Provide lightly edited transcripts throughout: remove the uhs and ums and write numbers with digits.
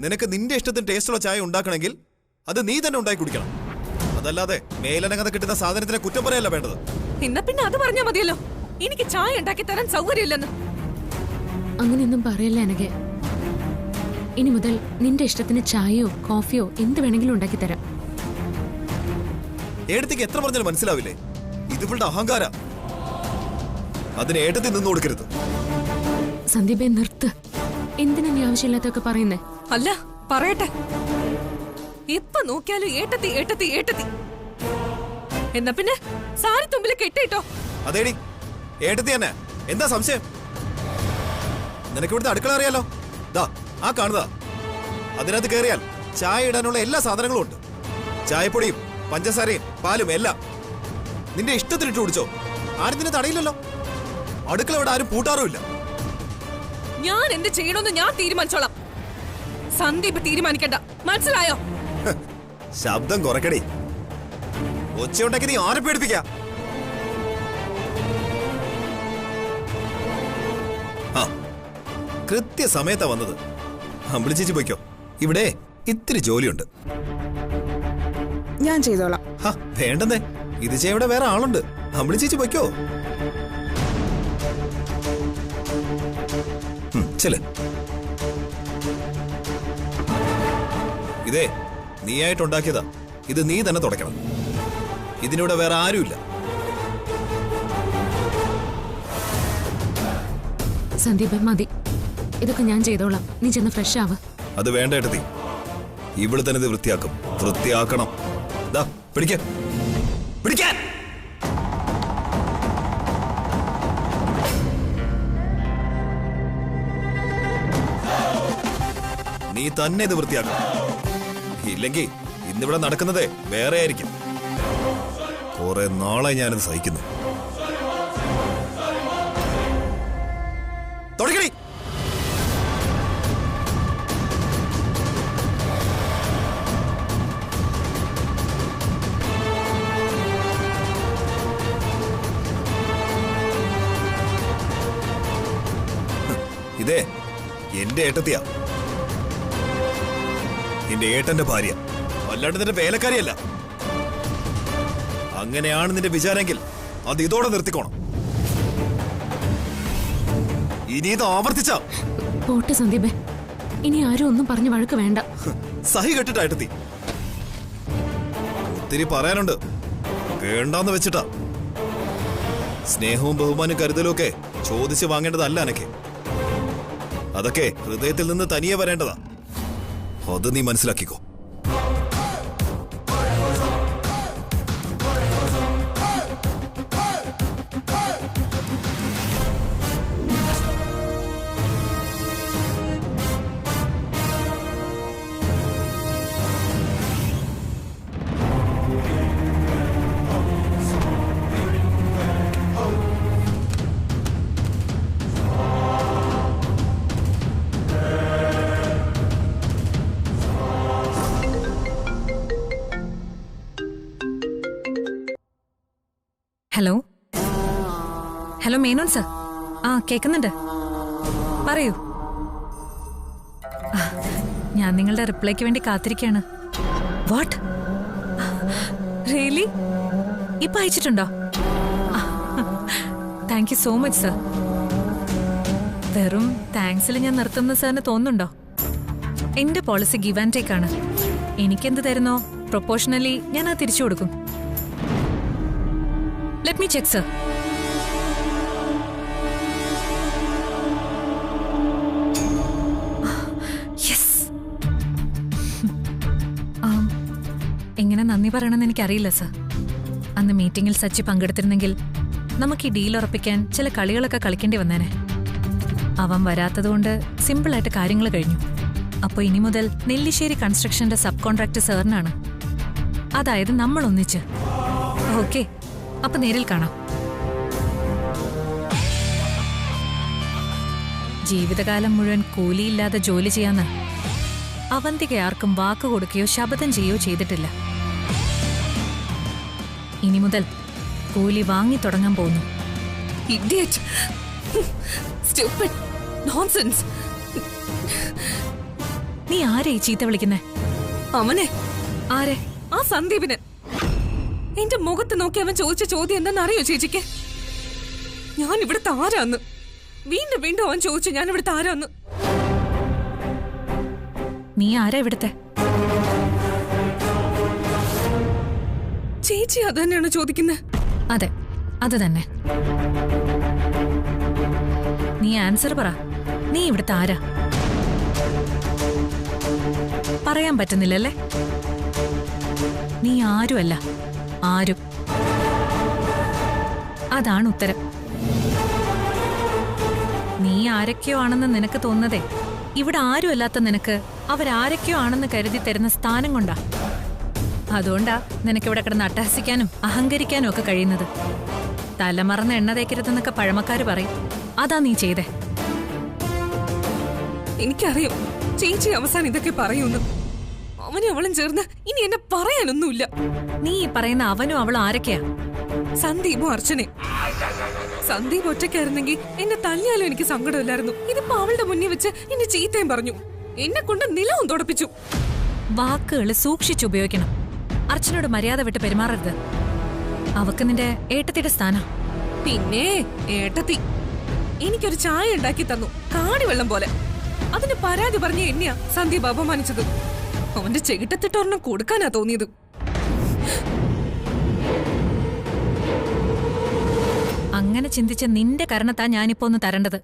നിനക്ക് നിന്റെ ഇഷ്ടത്തിന് ടേസ്റ്റുള്ള ചായ ഉണ്ടാക്കണമെങ്കിൽ അത് നീ തന്നെ ഉണ്ടാക്കി കുടിക്കണം. അതല്ലാതെ മേലനങ്ങത കിട്ടുന്ന സാധനത്തിനെ കുറ്റം പറയല്ല വേണ്ടത്. എന്നാ പിന്നെ അത് പറഞ്ഞാ മതിയല്ലോ, എനിക്ക് ചായ ഉണ്ടാക്കി തരാൻ സൗകര്യമില്ലെന്ന്. അങ്ങനെയൊന്നും പറയല്ല അനഘ. ഇനി മുതൽ നിന്റെ ഇഷ്ടത്തിന് ചായയോ കോഫിയോ എന്ത് വേണമെങ്കിലും ഉണ്ടാക്കി തരാം. ഏടത്തേക്ക് എത്ര പറഞ്ഞാലും മനസ്സിലാവില്ലേ? ഇതുപോലെ അഹങ്കാര. അതിന് ഏട്ടത്തിൽ നിന്ന് കൊടുക്കരുത്. സന്ദീപേ നിർത്ത്. എന്തിനാ നീ ആവശ്യമില്ലാത്തൊക്കെ പറയുന്നേ? അല്ല പറയട്ടെ, എപ്പ നോക്കിയാലും ഏട്ടത്തി ഏട്ടത്തി ഏട്ടത്തി. എന്നാ പിന്നെ സാരി തുമ്പിൽ കെട്ടിട്ടോ. അതേടി ഏട്ടത്തി തന്നെ. എന്താ സംശയം? നിനക്ക് ഇവിടുത്തെ അടുക്കള അറിയാലോ. ദാ ആ കാണുതാ, അതിനകത്ത് കയറിയാൽ ചായ ഇടാനുള്ള എല്ലാ സാധനങ്ങളും ഉണ്ട്. ചായപ്പൊടിയും പഞ്ചസാരയും പാലും എല്ലാം നിന്റെ ഇഷ്ടത്തിനിട്ട് കുടിച്ചോ. ആരും നിന്നെ തടയില്ലല്ലോ. അടുക്കള ഇവിടെ ആരും പൂട്ടാറുമില്ല. ഞാൻ എന്ത് ചെയ്യണമെന്ന് ഞാൻ തീരുമാനിച്ചോളാം. സന്ദീപ് തീരുമാനിക്കണ്ട, മനസ്സിലായോ? ശബ്ദം കുറക്കടി. ഒച്ചയുണ്ടാക്കി നീ ആരെ പേടിപ്പിക്ക? ആ കൃത്യസമയത്താ വന്നത്. അമ്പിളി ചേച്ചി പോയിക്കോ, ഇവിടെ ഇത്തിരി ജോലിയുണ്ട്. ഞാൻ ചെയ്തോളാം. വേണ്ടെന്നേ, ഇത് ചെയ്യവിടെ വേറെ ആളുണ്ട്. അമ്പിളി ചേച്ചി പോയിക്കോ. ചെല്. ഇതേ നീയായിട്ടുണ്ടാക്കിയതാ. ഇത് നീ തന്നെ തുടയ്ക്കണം. ഇതിനിവിടെ വേറെ ആരുമില്ല. സന്ദീപ് മതി, ഇതൊക്കെ ഞാൻ ചെയ്തോളാം. നീ ചെന്ന് ഫ്രഷ് ആവ്. അത് വേണ്ട ഏട്ടത്തി, ഇവിടെ തന്നെ ഇത് വൃത്തിയാക്കും. വൃത്തിയാക്കണം. ദാ പിടിക്കാൻ. നീ തന്നെ ഇത് വൃത്തിയാക്കണം. ഇല്ലെങ്കിൽ ഇന്നിവിടെ നടക്കുന്നതേ വേറെ ആയിരിക്കും. കുറെ നാളെ ഞാനിത് സഹിക്കുന്നു. തുടങ്ങി. ഇതേ എന്റെ ഏട്ടത്തിയാ, നിന്റെ ഏട്ടന്റെ ഭാര്യ, അല്ലാണ്ട് നിന്റെ വേലക്കാരിയല്ല. അങ്ങനെയാണ് നിന്റെ വിചാരമെങ്കിൽ അത് ഇതോടെ നിർത്തിക്കോണം. ഇനി ഇത് ആവർത്തിച്ച പോട്ടെ സന്ദീപേ, ഇനി ആരും ഒന്നും പറഞ്ഞു വഴക്ക് വേണ്ട. സഹി കെട്ടിട്ടാ ഏട്ടത്തി. ഒത്തിരി പറയാനുണ്ട്, വേണ്ടാന്ന് വെച്ചിട്ടാ. സ്നേഹവും ബഹുമാനും കരുതലും ഒക്കെ ചോദിച്ച് വാങ്ങേണ്ടതല്ല അനക്ക്. അതൊക്കെ ഹൃദയത്തിൽ നിന്ന് തനിയെ വരേണ്ടതാ. അത് നീ മനസ്സിലാക്കിക്കോ. Hello hello Menon sir. കേൾക്കുന്നുണ്ട്, പറയൂ. ഞാൻ നിങ്ങളുടെ റിപ്ലൈക്ക് വേണ്ടി കാത്തിരിക്കുകയാണ്. വാട്ട്? റിയലി? ഇപ്പൊ അയച്ചിട്ടുണ്ടോ? Thank you so much sir. വെറും താങ്ക്സിൽ ഞാൻ നിർത്തുന്ന സാറിന് തോന്നുന്നുണ്ടോ? എന്റെ പോളിസി ഗിവ് ആൻഡ് ടേക്ക് ആണ്. എനിക്കെന്ത് തരുന്നോ പ്രൊപ്പോർഷണലി ഞാൻ അത് തിരിച്ചു കൊടുക്കും. Let me check, sir. Yes. എങ്ങനെ നന്ദി പറയണമെന്ന് എനിക്കറിയില്ല സർ. അന്ന് മീറ്റിംഗിൽ സച്ചി പങ്കെടുത്തിരുന്നെങ്കിൽ നമുക്ക് ഈ ഡീൽ ഉറപ്പിക്കാൻ ചില കളികളൊക്കെ കളിക്കേണ്ടി വന്നേനെ. അവൻ വരാത്തതുകൊണ്ട് സിമ്പിളായിട്ട് കാര്യങ്ങൾ കഴിഞ്ഞു. അപ്പോൾ ഇനി മുതൽ നെല്ലിശ്ശേരി കൺസ്ട്രക്ഷന്റെ സബ് കോൺട്രാക്ട് സാറിനാണ്. അതായത് നമ്മൾ ഒന്നിച്ച്. ഓക്കെ, അപ്പൊ നേരിൽ കാണാം. ജീവിതകാലം മുഴുവൻ കൂലിയില്ലാതെ ജോലി ചെയ്യാന്ന് അവന്തിക ആർക്കും വാക്ക് കൊടുക്കുകയോ ശപഥം ചെയ്യുകയോ ചെയ്തിട്ടില്ല. ഇനി മുതൽ കൂലി വാങ്ങി തുടങ്ങാൻ പോകുന്നു. Idiot! Stupid! Nonsense! നീ ആരെ ഈ ചീത്ത വിളിക്കുന്നേ? അവനെ, ആരെ? ആ സന്ദീപിന്. എന്റെ മുഖത്ത് നോക്കി അവൻ ചോദിച്ച ചോദ്യം എന്താണെന്നറിയോ ചേച്ചിക്ക്? ഞാൻ ഇവിടുത്തെ ആരാന്ന്. വീണ്ടും വീണ്ടും അവൻ ചോദിച്ചു ഞാൻ ഇവിടുത്തെ ആരാന്ന്. നീ ആരാ ഇവിടുത്തെ? ചേച്ചി അത് തന്നെയാണ് ചോദിക്കുന്നത്? അതെ, അത് തന്നെ. നീ ആൻസർ പറ. നീ ഇവിടുത്തെ ആരാ? പറയാൻ പറ്റുന്നില്ലല്ലേ? നീ ആരുമല്ല, ആരും. അതാണ് ഉത്തരം. നീ ആരൊക്കെയോ ആണെന്ന് നിനക്ക് തോന്നുന്നതേ ഇവിടെ ആരുമല്ലാത്ത നിനക്ക് അവരാരൊക്കെയോ ആണെന്ന് കരുതി തരുന്ന സ്ഥാനം കൊണ്ടാ. അതുകൊണ്ടാ നിനക്കിവിടെ കിടന്ന് അട്ടഹസിക്കാനും അഹങ്കരിക്കാനും ഒക്കെ കഴിയുന്നത്. തലമറന്ന് എണ്ണ തേക്കരുതെന്നൊക്കെ പഴമക്കാര് പറയും. അതാ നീ ചെയ്തേ. എനിക്കറിയാം ചേച്ചി അവസാനം ഇതൊക്കെ പറയൂന്ന്. അവനും അവളും ചേർന്ന് ഇനി എന്നെ പറയാനൊന്നുമില്ല. നീ ഈ പറയുന്ന അവനും അവളും ആരൊക്കെയാ? സന്ദീപും അർച്ചനയും. സന്ദീപ് ഒറ്റയ്ക്കായിരുന്നെങ്കിൽ എന്നെ തല്ലിയാലും എനിക്ക് സങ്കടമില്ലായിരുന്നു. ഇതിപ്പോ അവളുടെ മുന്നിൽ വെച്ച് എന്നെ ചീത്തയും പറഞ്ഞു. എന്നെ കൊണ്ട് നിലവും തുടപ്പിച്ചു. വാക്കുകൾ സൂക്ഷിച്ചുപയോഗിക്കണം. അർച്ചനോട് മര്യാദ വിട്ട് പെരുമാറരുത്. അവക്ക് നിന്റെ ഏട്ടത്തിയുടെ സ്ഥാനം. പിന്നെ ഏട്ടത്തി എനിക്കൊരു ചായ ഉണ്ടാക്കി തന്നു, കാടിവെള്ളം പോലെ. അതിന് പരാതി പറഞ്ഞ എന്നെയാ സന്ദീപ് അപമാനിച്ചത്. അവന്റെ ചെകിട്ടത്തിട്ടൊരെണ്ണം കൊടുക്കാനാ തോന്നിയത്. അങ്ങനെ ചിന്തിച്ച നിന്റെ കാരണത്താ ഞാനിപ്പോ ഒന്ന് തരേണ്ടത്.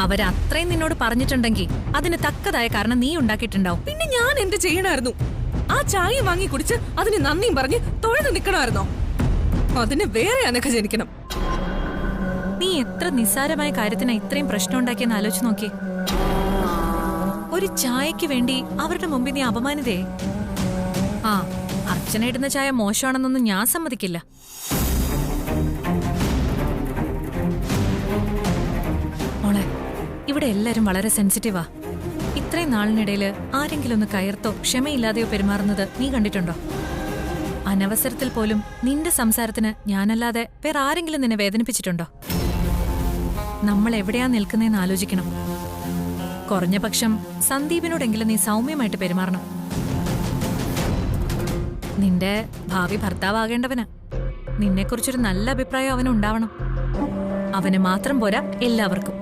അവരത്രയും നിന്നോട് പറഞ്ഞിട്ടുണ്ടെങ്കിൽ അതിന് തക്കതായ കാരണം നീ ഉണ്ടാക്കിയിട്ടുണ്ടാവും. പിന്നെ ഞാൻ എന്ത് ചെയ്യണമായിരുന്നു? ആ ചായ വാങ്ങി കുടിച്ച് അതിന് നന്ദിയും പറഞ്ഞ് തൊഴുത് നിൽക്കണമായിരുന്നോ? അതിന് വേറെ അനക്ക ജനിക്കണം. നീ എത്ര നിസ്സാരമായ കാര്യത്തിനാ ഇത്രയും പ്രശ്നം ഉണ്ടാക്കിയെന്ന് ആലോചിച്ച് നോക്കി. ഒരു ചായക്ക് വേണ്ടി അവരുടെ മുമ്പിൽ നീ അപമാനിതേ. ആ, അർച്ചന ഇടുന്ന ചായ മോശമാണെന്നൊന്നും ഞാൻ സമ്മതിക്കില്ല. മോളെ, ഇവിടെ എല്ലാരും വളരെ സെൻസിറ്റീവാ. ഇത്രയും നാളിനിടയിൽ ആരെങ്കിലും ഒന്ന് കയർത്തോ ക്ഷമയില്ലാതെയോ പെരുമാറുന്നത് നീ കണ്ടിട്ടുണ്ടോ? അനവസരത്തിൽ പോലും നിന്റെ സംസാരത്തിന് ഞാനല്ലാതെ വേറെ ആരെങ്കിലും നിന്നെ വേദനിപ്പിച്ചിട്ടുണ്ടോ? നമ്മൾ എവിടെയാ നിൽക്കുന്നതെന്ന് ആലോചിക്കണം. കുറഞ്ഞ പക്ഷം സന്ദീപിനോടെങ്കിലും നീ സൗമ്യമായിട്ട് പെരുമാറണം. നിന്റെ ഭാവി ഭർത്താവാകേണ്ടവന് നിന്നെക്കുറിച്ചൊരു നല്ല അഭിപ്രായം അവനുണ്ടാവണം. അവന് മാത്രം പോരാ, എല്ലാവർക്കും.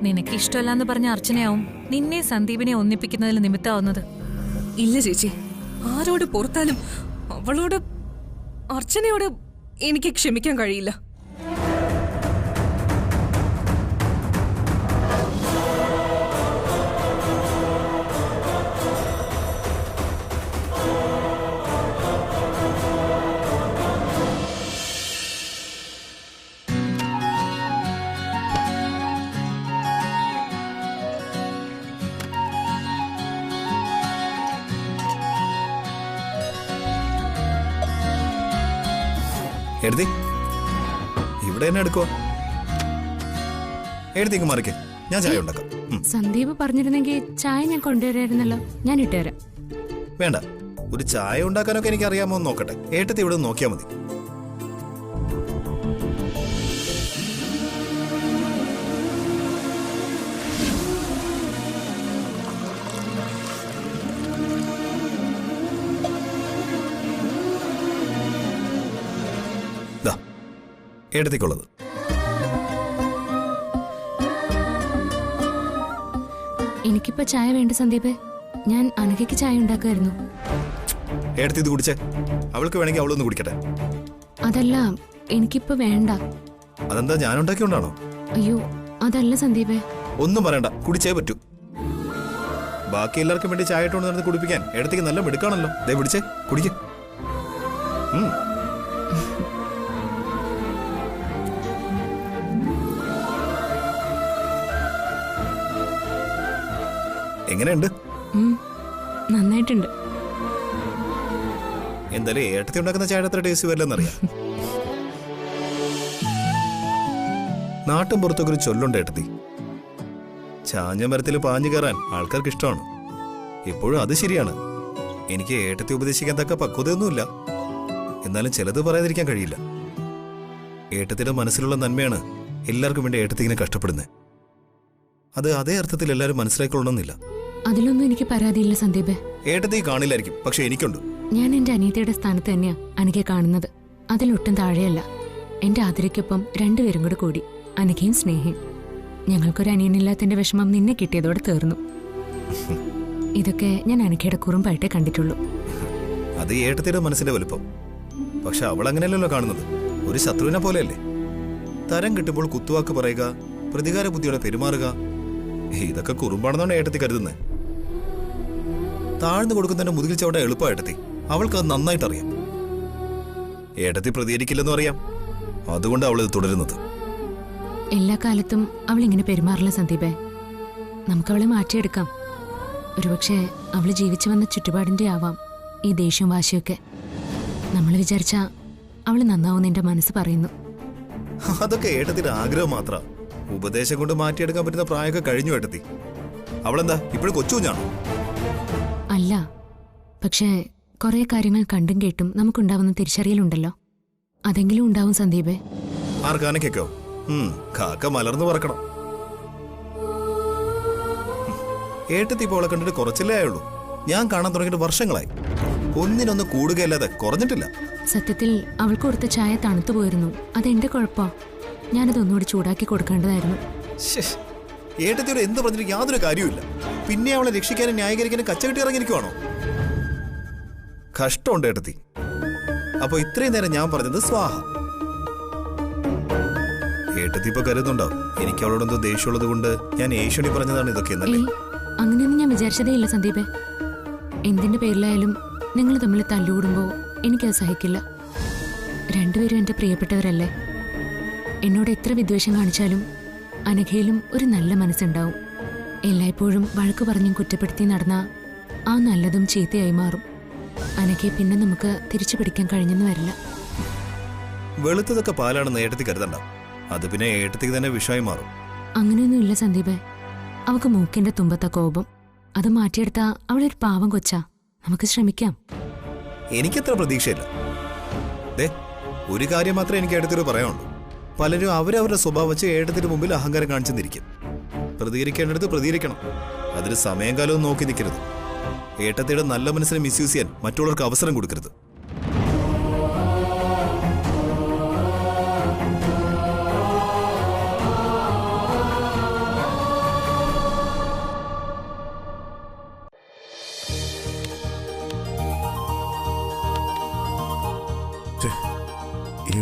നിനക്ക് ഇഷ്ടമല്ലാന്ന് പറഞ്ഞ അർച്ചനയാവും നിന്നെ സന്ദീപിനെ ഒന്നിപ്പിക്കുന്നതിൽ നിമിത്തമാവുന്നത്. ഇല്ല ചേച്ചി, ആരോട് പുറത്താലും അവളോട്, അർച്ചനയോട് എനിക്ക് ക്ഷമിക്കാൻ കഴിയില്ല. എഴുതി ഇവിടെ എന്നെ എടുക്കുവോ? എഴുതിക്ക് മറിക്കേ, ഞാൻ ചായ ഉണ്ടാക്കാം. സന്ദീപ് പറഞ്ഞിരുന്നെങ്കിൽ ചായ ഞാൻ കൊണ്ടുവരായിരുന്നല്ലോ. ഞാൻ ഇട്ടുതരാം. വേണ്ട, ഒരു ചായ ഉണ്ടാക്കാനൊക്കെ എനിക്ക് അറിയാമോ എന്ന് നോക്കട്ടെ. ഏട്ടത്തി ഇവിടെ നോക്കിയാൽ മതി. എടുത്തിക്കൊള്ളത്. എനിക്കിപ്പോ ചായ വേണ്ട സന്ദീപ്. ഞാൻ അനഘയ്ക്ക് ചായ ഉണ്ടാക്കുമായിരുന്നു. എടുത്ത് ഇത് കുടിച്ചേ. അവൾക്ക് വേണമെങ്കിൽ അവളൊന്ന് കുടിക്കട്ടെ. അതല്ല, എനിക്കിപ്പോ വേണ്ട. അതെന്താ, ഞാൻ ഉണ്ടാക്കിയോണ്ടാണോ? അയ്യോ, അതല്ല സന്ദീപേ. ഒന്നും പറയണ്ട, കുടിച്ചേ പറ്റൂ. ബാക്കി എല്ലാവർക്കും വേണ്ടി ചായ ഇട്ടുകൊണ്ട് നടന്ന് കുടിപ്പിക്കാൻ എടുത്തേക്ക് നല്ല മിടുക്കാണല്ലോ. ദേ പിടിച്ചേ, കുടിക്കേ. എങ്ങനെയുണ്ട്? നന്നായിട്ടുണ്ട്. എന്തായാലും ഏട്ടത്തി ഉണ്ടാക്കുന്ന ചായ അത്ര ടേസ്റ്റ് വരില്ലെന്നറിയാം. നാട്ടും പുറത്തൊക്കെ ഒരു ചൊല്ലുണ്ട് ഏട്ടത്തി, ചാഞ്ഞ മരത്തിൽ പാഞ്ഞു കയറാൻ ആൾക്കാർക്ക് ഇഷ്ടമാണ്. ഇപ്പോഴും അത് ശരിയാണ്. എനിക്ക് ഏട്ടത്തി ഉപദേശിക്കാൻ തക്ക പക്വതയൊന്നുമില്ല. എന്നാലും ചിലത് പറയാതിരിക്കാൻ കഴിയില്ല. ഏട്ടത്തിയുടെ മനസ്സിലുള്ള നന്മയാണ് എല്ലാവർക്കും വേണ്ടി ഏട്ടത്തി ഇങ്ങനെ കഷ്ടപ്പെടുന്നത്. അത് അതേ അർത്ഥത്തിൽ എല്ലാവരും മനസ്സിലാക്കിക്കൊള്ളണമെന്നില്ല. അതിലൊന്നും എനിക്ക് പരാതിയില്ല സന്ദീപേ. ഏട്ടത്തി കാണില്ലായിരിക്കും, പക്ഷെ എനിക്കുണ്ട്. ഞാൻ എന്റെ അനിയത്തിയുടെ സ്ഥാനത്ത് തന്നെയാ അനഘയെ കാണുന്നത്. അതിലൊട്ടും താഴെയല്ല. എന്റെ ആതിരയ്ക്കൊപ്പം രണ്ടുപേരും കൂടെ കൂടി, അനഘയും സ്നേഹയും. ഞങ്ങൾക്കൊരു അനിയനില്ലാത്തതിന്റെ വിഷമം നിന്നെ കിട്ടിയതോടെ തീർന്നു. ഇതൊക്കെ ഞാൻ അനഘയുടെ കുറുമ്പായിട്ടേ കണ്ടിട്ടുള്ളൂ. അത് ഏട്ടത്തിയുടെ മനസ്സിന്റെ വലുപ്പം. പക്ഷെ അവൾ അങ്ങനെയല്ലല്ലോ കാണുന്നത്, ഒരു ശത്രുവിനെ പോലെയല്ലേ. തരം കിട്ടുമ്പോൾ കുത്തുവാക്ക് പറയുക, പ്രതികാര ബുദ്ധിയോടെ പെരുമാറുക, ഇതൊക്കെ കുറുമ്പാണെന്നാണ് ഏട്ടത്തി കരുതുന്നത്. താഴ്ന്നു കൊടുക്കുന്നതിന്റെ മുതുകിൽ ചവിട്ട എളുപ്പം ഏട്ടത്തി. അവൾക്ക് അത് നന്നായിട്ട് അറിയാം. ഏട്ടത്തി പ്രതികരിക്കില്ലെന്നും അറിയാം, അതുകൊണ്ട് അവൾ ഇത് തുടരുന്നത്. എല്ലാ കാലത്തും അവൾ ഇങ്ങനെ പെരുമാറില്ല സന്ദീപേ. നമുക്കവളെ മാറ്റിയെടുക്കാം. ഒരുപക്ഷെ അവള് ജീവിച്ചു വന്ന ചുറ്റുപാടിന്റെ ആവാം ഈ ദേഷ്യവും വാശിയൊക്കെ. നമ്മൾ വിചാരിച്ച അവള് നന്നാവുന്ന എന്റെ മനസ്സ് പറയുന്നു. അതൊക്കെ ഏട്ടത്തിന്റെ ആഗ്രഹം മാത്ര. ഉപദേശം കൊണ്ട് മാറ്റിയെടുക്കാൻ പറ്റുന്ന പ്രായമൊക്കെ കഴിഞ്ഞു ഏട്ടത്തി. അവളെന്താ ഇപ്പോഴും കൊച്ചു കുഞ്ഞാണോ? അല്ല, പക്ഷേ കുറെ കാര്യങ്ങൾ കണ്ടും കേട്ടും നമുക്കുണ്ടാവുന്ന തിരിച്ചറിയലുണ്ടല്ലോ, അതെങ്കിലും ഉണ്ടാവും സന്ദീപേ. ആർക്കാനൊക്കെയോ കാക്ക മലർന്നു പറക്കണം. ഏട്ടത്തി ഇപ്പോൾ അവളെ കണ്ടിട്ട് കുറച്ചില്ലേ ആയുള്ളൂ. ഞാൻ കാണാൻ തുടങ്ങിയിട്ട് വർഷങ്ങളായി. ഒന്നിനൊന്ന് കൂടുകയല്ലാതെ കുറഞ്ഞിട്ടില്ല. സത്യത്തിൽ അവൾക്ക് കൊടുത്ത ചായ തണുത്തു പോയിരുന്നു. അതെന്റെ കുഴപ്പാ. ഞാനത് ഒന്നുകൂടി ചൂടാക്കി കൊടുക്കേണ്ടതായിരുന്നു. ഏട്ടത്തിയോട് എന്ത് പറഞ്ഞിട്ട് യാതൊരു കാര്യവുമില്ല. പിന്നെ അവളെ രക്ഷിക്കാനും ന്യായീകരിക്കാനും കച്ചകെട്ടി ഇറങ്ങിയിരിക്കുവാണോ? കഷ്ടമുണ്ട് ഏട്ടത്തി. അപ്പൊ ഇത്രയും നേരം ഞാൻ പറഞ്ഞത് സ്വാഹ. ഏട്ടത്തി ഇപ്പൊ കരുതുന്നുണ്ടാവും എനിക്ക് അവളോടെന്തോ ദേഷ്യമുള്ളത് കൊണ്ട് ഞാൻ ഏഷ്യണി പറഞ്ഞതാണ് ഇതൊക്കെ എന്നല്ലേ? അങ്ങനെയൊന്നും ഞാൻ വിചാരിച്ചതേ ഇല്ല സന്ദീപേ. എന്തിന്റെ പേരിലായാലും നിങ്ങൾ തമ്മിൽ തല്ലുകൂടുമ്പോ എനിക്കത് സഹിക്കില്ല. രണ്ടുപേരും എന്റെ പ്രിയപ്പെട്ടവരല്ലേ. എന്നോട് എത്ര വിദ്വേഷം കാണിച്ചാലും അനഘയിലും ഒരു നല്ല മനസ്സുണ്ടാവും. എല്ലായ്പ്പോഴും വഴക്ക് പറഞ്ഞും കുറ്റപ്പെടുത്തി നടന്ന ആ നല്ലതും ചീത്തയായി മാറും. അനഘയെ പിന്നെ നമുക്ക് തിരിച്ചു പിടിക്കാൻ കഴിഞ്ഞെന്ന് വരില്ല. വെളുത്തതൊക്കെ പാലാണെന്ന് ഏട്ടത്തി കരുതണ്ട. അത് പിന്നെ ഏട്ടത്തിക്ക് തന്നെ വിഷമായി മാറും. അങ്ങനെയൊന്നുമില്ല സന്ദീപേ. അവക്ക് മൂക്കിന്റെ തുമ്പത്ത കോപം. അത് മാറ്റിയെടുത്താ അവളൊരു പാവം കൊച്ചാ. നമുക്ക് ശ്രമിക്കാം. എനിക്കത്ര പ്രതീക്ഷയില്ല. ഒരു കാര്യം മാത്രമേ എനിക്ക് ഏട്ടത്തിയോട് പറയാനുള്ളൂ. പലരും അവരവരുടെ സ്വഭാവം വെച്ച് ഏട്ടത്തിന്റെ മുമ്പിൽ അഹങ്കാരം കാണിച്ചെന്നിരിക്കും. പ്രതികരിക്കേണ്ടടുത്ത് പ്രതികരിക്കണം. അതിന് സമയം കാലവും നോക്കി നിൽക്കരുത്. ഏട്ടത്തിയുടെ നല്ല മനസ്സിനെ മിസ്യൂസ് ചെയ്യാൻ മറ്റുള്ളവർക്ക് അവസരം കൊടുക്കരുത്.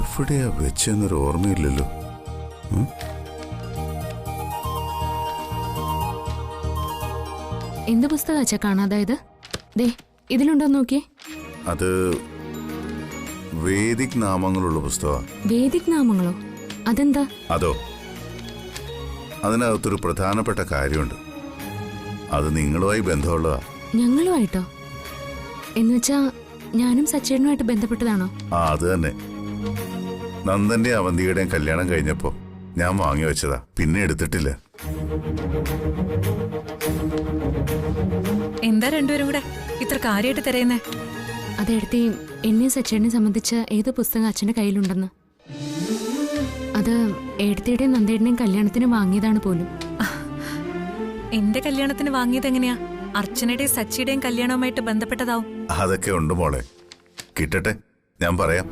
എവിടെയാ വെച്ചെന്നൊരു ഓർമ്മയില്ലല്ലോ. എന്ത് പുസ്തകാച്ചാ കാണാതായത്? ദേ ഇതിലുണ്ടോ നോക്കിയേ. അത് വേദിക് നാമങ്ങളുള്ള പുസ്തകമാണ്. വേദിക് നാമങ്ങളോ? അതെന്താ? അതോ, അതിനകത്തൊരു പ്രധാനപ്പെട്ട കാര്യമുണ്ട്. അത് നിങ്ങളുമായി ബന്ധമുള്ളതാ. ഞങ്ങളുമായിട്ടോ? എന്നുവെച്ചാ ഞാനും സച്ചേട്ടനുമായിട്ട് ബന്ധപ്പെട്ടതാണോ? അത് തന്നെ. നന്ദന്റെ അവന്തിയുടെയും കല്യാണം കഴിഞ്ഞപ്പോ ഞാൻ വാങ്ങി വെച്ചതാ, പിന്നെ എടുത്തിട്ടില്ല. എന്താ രണ്ടുപേരും കൂടെ ഇത്ര കാര്യമായിട്ട് തിരയുന്നേ? അതെടുത്തി എന്നെയും സച്ചേട്ടനെ സംബന്ധിച്ച് ഏത് പുസ്തകം അച്ഛന്റെ കയ്യിലുണ്ടെന്ന്. അത് ഏടത്തിയുടെയും നന്ദേടനെയും കല്യാണത്തിന് വാങ്ങിയതാണ് പോലും. എന്റെ കല്യാണത്തിന് വാങ്ങിയത് എങ്ങനെയാ? അർച്ചനയുടെയും സച്ചിയുടെയും കല്യാണവുമായിട്ട് ബന്ധപ്പെട്ടതാവും. അതൊക്കെ ഉണ്ട് മോളെ, കിട്ടട്ടെ, ഞാൻ പറയാം.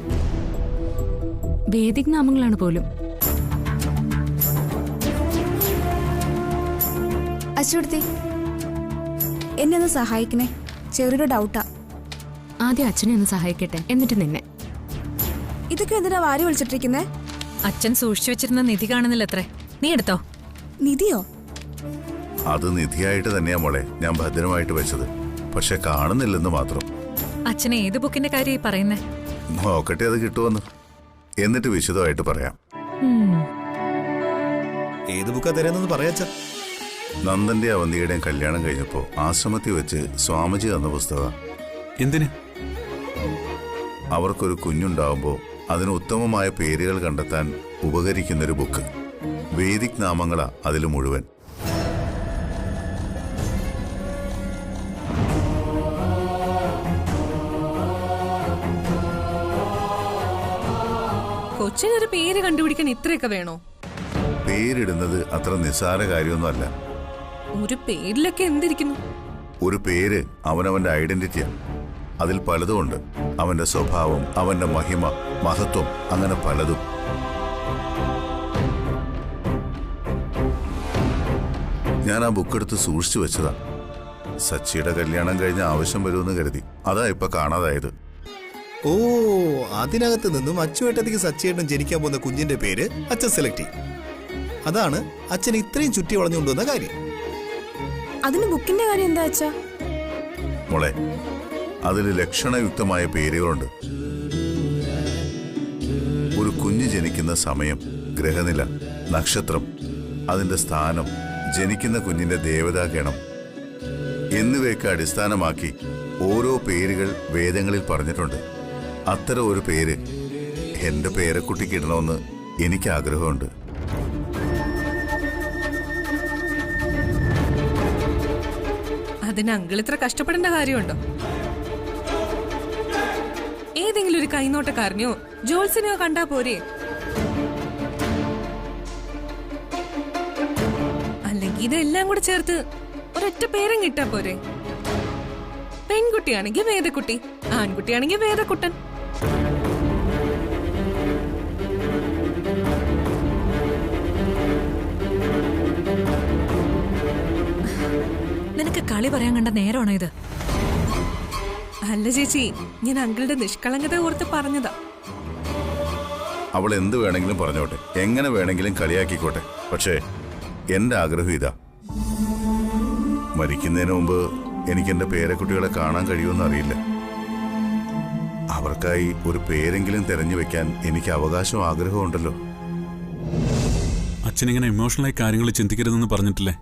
വേദിക് നാമങ്ങളാണ് പോലും. അച്ചുടുത്തി, എന്നെ ഒന്ന് സഹായിക്കണേ, ചെറിയൊരു ഡൗട്ടാ. ആദ്യം അച്ഛനെ ഒന്ന് സഹായിക്കട്ടെ, എന്നിട്ട് നിന്നെ. ഇതൊക്കെ എന്തിനാ വാരി വിളിച്ചിട്ടിരിക്കുന്നേ? അച്ഛൻ സൂക്ഷിച്ചു വെച്ചിരുന്ന നിധി കാണുന്നില്ലത്രേ, നീ എടുത്തോ. നിധിയോ? അത് നിധിയായിട്ട് തന്നെയാ മോളെ ഞാൻ ഭദ്രമായിട്ട് വെച്ചത്. പക്ഷെ കാണുന്നില്ലെന്ന് മാത്രം. അച്ഛനെ ഏത് ബുക്കിന്റെ കാര്യം പറയുന്നേ? നോക്കട്ടെ അത് കിട്ടുമെന്ന്, എന്നിട്ട് വിശദമായിട്ട് പറയാം. ഏത് ബുക്കാ തരുന്നെന്ന് പറയാച്ച. നന്ദന്റെ അവന്തിയുടെയും കല്യാണം കഴിഞ്ഞപ്പോ ആശ്രമത്തിൽ വെച്ച് സ്വാമിജി തന്ന പുസ്തകം. എന്തിന്? അവർക്കൊരു കുഞ്ഞുണ്ടാവുമ്പോ അതിന് ഉത്തമമായ പേരുകൾ കണ്ടെത്താൻ ഉപകരിക്കുന്നൊരു ബുക്ക്. വേദിക് നാമങ്ങളാ അതിൽ മുഴുവൻ. കൊച്ചിനൊരു പേര് കണ്ടുപിടിക്കാൻ ഇത്രയൊക്കെ വേണോ? പേരിടുന്നത് അത്ര നിസ്സാര കാര്യമൊന്നുമല്ല. ഒരു പേരിലൊക്കെ എന്തിരിക്കുന്നു? ഒരു പേര് അവനവന്റെ ഐഡന്റിറ്റിയാണ്. അതിൽ പലതുമുണ്ട്. അവന്റെ സ്വഭാവം, അവന്റെ മഹിമ, മഹത്വം, അങ്ങനെ പലതും. ഞാൻ ആ ബുക്കെടുത്ത് സൂക്ഷിച്ചു വെച്ചതാ. സച്ചിയുടെ കല്യാണം കഴിഞ്ഞ ആവശ്യം വരുമെന്ന് കരുതി. അതാ ഇപ്പൊ കാണാതായത്. ഓ, അതിനകത്ത് നിന്നും അച്ചുവേട്ടത്തിക്ക് സച്ചിയേട്ടൻ ജനിക്കാൻ പോകുന്ന കുഞ്ഞിന്റെ പേര് അച്ഛൻ സെലക്ട് ചെയ്യും. അതാണ് അച്ഛൻ ഇത്രയും ചുറ്റി വളഞ്ഞുകൊണ്ടുവന്ന കാര്യം. അതിന് ബുക്കിന്റെ കാര്യം എന്താ അച്ഛാ? മോളെ, അതിൽ ലക്ഷണയുക്തമായ പേരുകളുണ്ട്. ഒരു കുഞ്ഞ് ജനിക്കുന്ന സമയം, ഗ്രഹനില, നക്ഷത്രം, അതിന്റെ സ്ഥാനം, ജനിക്കുന്ന കുഞ്ഞിന്റെ ദേവതാഗണം എന്നിവയൊക്കെ അടിസ്ഥാനമാക്കി ഓരോ പേരുകൾ വേദങ്ങളിൽ പറഞ്ഞിട്ടുണ്ട്. അത്തരം ഒരു പേര് എന്റെ പേരക്കുട്ടിക്ക് ഇടണമെന്ന് എനിക്ക് ആഗ്രഹമുണ്ട്. അതിന് അങ്കിൾ ഇത്ര കഷ്ടപ്പെടേണ്ട കാര്യമുണ്ടോ? ഏതെങ്കിലും ഒരു കൈനോട്ടക്കാരനെയോ ജോൾസിനെയോ കണ്ടാ പോരെ? അല്ലെങ്കിൽ ഇതെല്ലാം കൂടെ ചേർത്ത് ഒരൊറ്റ പേരും കിട്ടാ പോരെ? പെൺകുട്ടിയാണെങ്കിൽ വേദക്കുട്ടി, ആൺകുട്ടിയാണെങ്കിൽ വേദക്കുട്ടൻ. നിനക്ക് കളി പറയാൻ കണ്ട നേരമാണോ ഇത്? അല്ല ചേച്ചി, ഞാൻ അങ്കിളുടെ നിഷ്കളങ്കത ഓർത്ത് പറഞ്ഞതാ. അവൾ എന്ത് വേണമെങ്കിലും പറഞ്ഞോട്ടെ, എങ്ങനെ വേണമെങ്കിലും കളിയാക്കിക്കോട്ടെ. പക്ഷേ എന്റെ ആഗ്രഹം ഇതാ. മരിക്കുന്നതിന് മുമ്പ് എനിക്ക് എന്റെ പേരക്കുട്ടികളെ കാണാൻ കഴിയുമെന്ന് അറിയില്ല. അവർക്കായി ഒരു പേരെങ്കിലും തെരഞ്ഞു വെക്കാൻ എനിക്ക് അവകാശവും ആഗ്രഹവും ഉണ്ടല്ലോ. അച്ഛനിങ്ങനെ ഇമോഷണലായി കാര്യങ്ങൾ ചിന്തിക്കരുതെന്ന് പറഞ്ഞിട്ടില്ലേ?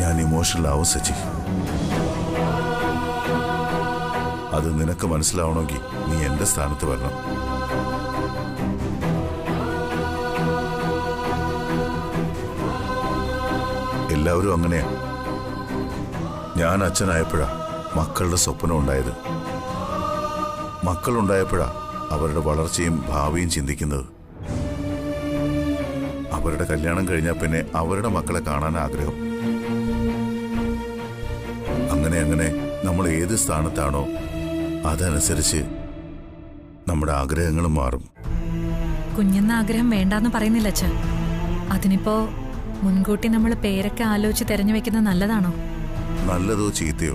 ഞാൻ ഇമോഷണൽ ആവും സച്ചി. അത് നിനക്ക് മനസ്സിലാവണമെങ്കിൽ നീ എന്റെ സ്ഥാനത്ത് വരണം. എല്ലാവരും അങ്ങനെയാ. ഞാൻ അച്ഛനായപ്പോഴാ മക്കളുടെ സ്വപ്നം ഉണ്ടായത്. മക്കളുണ്ടായപ്പോഴാ അവരുടെ വളർച്ചയും ഭാവിയും ചിന്തിക്കുന്നത്. അവരുടെ കല്യാണം കഴിഞ്ഞാൽ പിന്നെ അവരുടെ മക്കളെ കാണാൻ ആഗ്രഹം. അങ്ങനെ അങ്ങനെ നമ്മൾ ഏത് സ്ഥാനത്താണോ അതനുസരിച്ച് നമ്മുടെ ആഗ്രഹങ്ങളും മാറും. കുഞ്ഞെന്ന ആഗ്രഹം വേണ്ടാന്ന് പറയുന്നില്ല അച്ഛൻ. അതിനിപ്പോ മുൻകൂട്ടി നമ്മൾ പേരൊക്കെ ആലോചിച്ച് തെരഞ്ഞു വെക്കുന്നത് നല്ലതാണോ? നല്ലതോ ചീത്തയോ,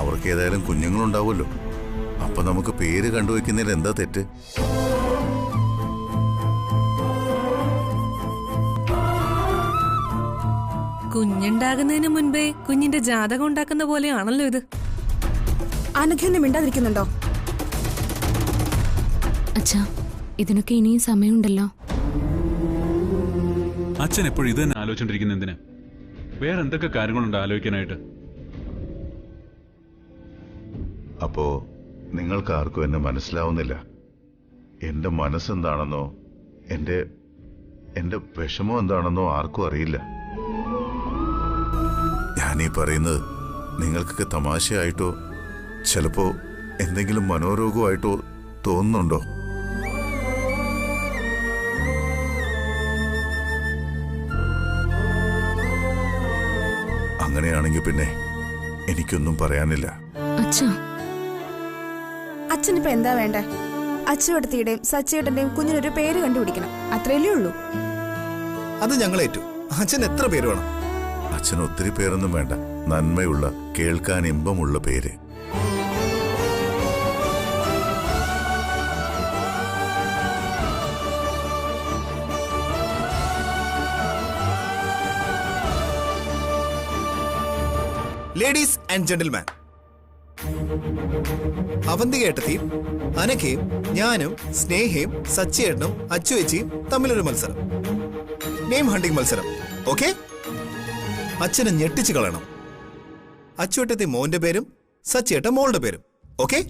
അവർക്ക് ഏതായാലും കുഞ്ഞുങ്ങളുണ്ടാവുമല്ലോ. അപ്പൊ നമുക്ക് പേര് കണ്ടുവെക്കുന്നതിൽ എന്താ തെറ്റ്? കുഞ്ഞുണ്ടാകുന്നതിന് മുൻപേ കുഞ്ഞിന്റെ ജാതകം ഉണ്ടാക്കുന്ന പോലെയാണല്ലോ ഇത്. അനഘയൊന്നും മിണ്ടാതിരിക്കുന്നുണ്ടോ? അച്ഛാ, ഇതിനൊക്കെ ഇനിയും സമയമുണ്ടല്ലോ. അച്ഛൻ എപ്പോഴും ഇത് തന്നെ ആലോചിച്ചോണ്ടിരിക്കുന്ന എന്തിനാ? വേറെ എന്തൊക്കെ കാര്യങ്ങളുണ്ട് ആലോചിക്കാനായിട്ട്? അപ്പോ നിങ്ങൾക്ക് ആർക്കും എന്നെ മനസ്സിലാവുന്നില്ല. എന്റെ മനസ്സെന്താണെന്നോ എന്റെ വിഷമം എന്താണെന്നോ ആർക്കും അറിയില്ല. ഞാനീ പറയുന്നത് നിങ്ങൾക്കൊക്കെ തമാശയായിട്ടോ ചിലപ്പോ എന്തെങ്കിലും മനോരോഗമായിട്ടോ തോന്നുന്നുണ്ടോ? അങ്ങനെയാണെങ്കിൽ പിന്നെ എനിക്കൊന്നും പറയാനില്ല. അച്ഛനിപ്പോ എന്താ വേണ്ടേ? അച്ചുവടത്തിയുടെയും സച്ചിയേട്ടന്റെയും കുഞ്ഞിനൊരു പേര് കണ്ടുപിടിക്കണം, അത്രയല്ലേ ഉള്ളൂ. അത് ഞങ്ങളേറ്റു. അച്ഛൻ എത്ര പേര് വേണം? അച്ഛന് ഒത്തിരി പേരൊന്നും വേണ്ട. നന്മയുള്ള, കേൾക്കാൻ ഇമ്പമുള്ള പേര്. ലേഡീസ് ആൻഡ് ജെന്റിൽമാൻ, അവന്തിക ഏട്ടത്തിയും അനഘയും ഞാനും സ്നേഹയും സച്ചിയേട്ടനും അച്ചുവേച്ചിയും തമ്മിലൊരു മത്സരം, നെയിം ഹണ്ടിങ് മത്സരം. ഓക്കെ? അച്ഛനെ ഞെട്ടിച്ചു കളയണം. അച്ചുവേട്ടത്തി മോന്റെ പേരും സച്ചിയേട്ട മോളുടെ പേരും. ഓക്കെ?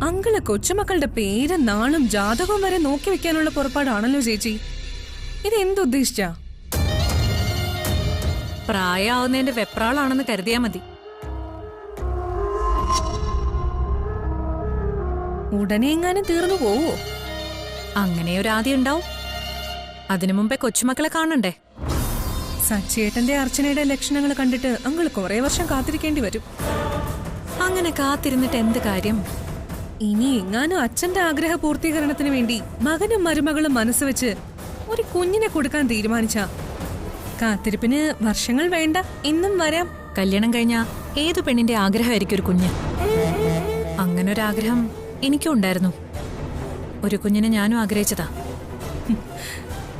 അങ്കിള് കൊച്ചുമക്കളുടെ പേര് നാളും ജാതകവും വരെ നോക്കി വെക്കാനുള്ള പുറപ്പാടാണല്ലോ ചേച്ചി. ഇത് എന്തുദ്ദേശിച്ചാ? പ്രായമാവുന്നതിന്റെ വെപ്രാളാണെന്ന് കരുതിയാ മതി. ഉടനെ എങ്ങാനും തീർന്നു പോവോ? അങ്ങനെ ഒരു ആദ്യം ഉണ്ടാവും. അതിനു മുമ്പേ കൊച്ചുമക്കളെ കാണണ്ടേ? സച്ചേട്ടന്റെ അർച്ചനയുടെ ലക്ഷണങ്ങൾ കണ്ടിട്ട് അങ്കിള് കുറെ വർഷം കാത്തിരിക്കേണ്ടി വരും. അങ്ങനെ കാത്തിരുന്നിട്ട് എന്ത് കാര്യം? ഇനി എങ്ങാനും അച്ഛന്റെ ആഗ്രഹ പൂർത്തീകരണത്തിന് വേണ്ടി മകനും മരുമകളും മനസ്സ് വെച്ച് ഒരു കുഞ്ഞിനെ കൊടുക്കാൻ തീരുമാനിച്ച കാത്തിരിപ്പിന് വർഷങ്ങൾ വേണ്ട, ഇന്നും വരാം. കല്യാണം കഴിഞ്ഞ ഏതു പെണ്ണിന്റെ ആഗ്രഹമായിരിക്കും ഒരു കുഞ്ഞ്. അങ്ങനൊരാഗ്രഹം എനിക്കും ഉണ്ടായിരുന്നു. ഒരു കുഞ്ഞിനെ ഞാനും ആഗ്രഹിച്ചതാ.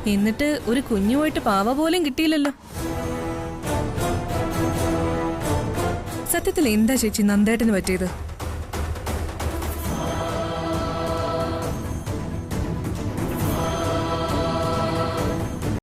എന്നിട്ട് ഒരു കുഞ്ഞുമായിട്ട് പാവ പോലും കിട്ടിയില്ലല്ലോ. സത്യത്തിൽ എന്താ ചേച്ചി നന്ദേട്ടന് പറ്റിയത്?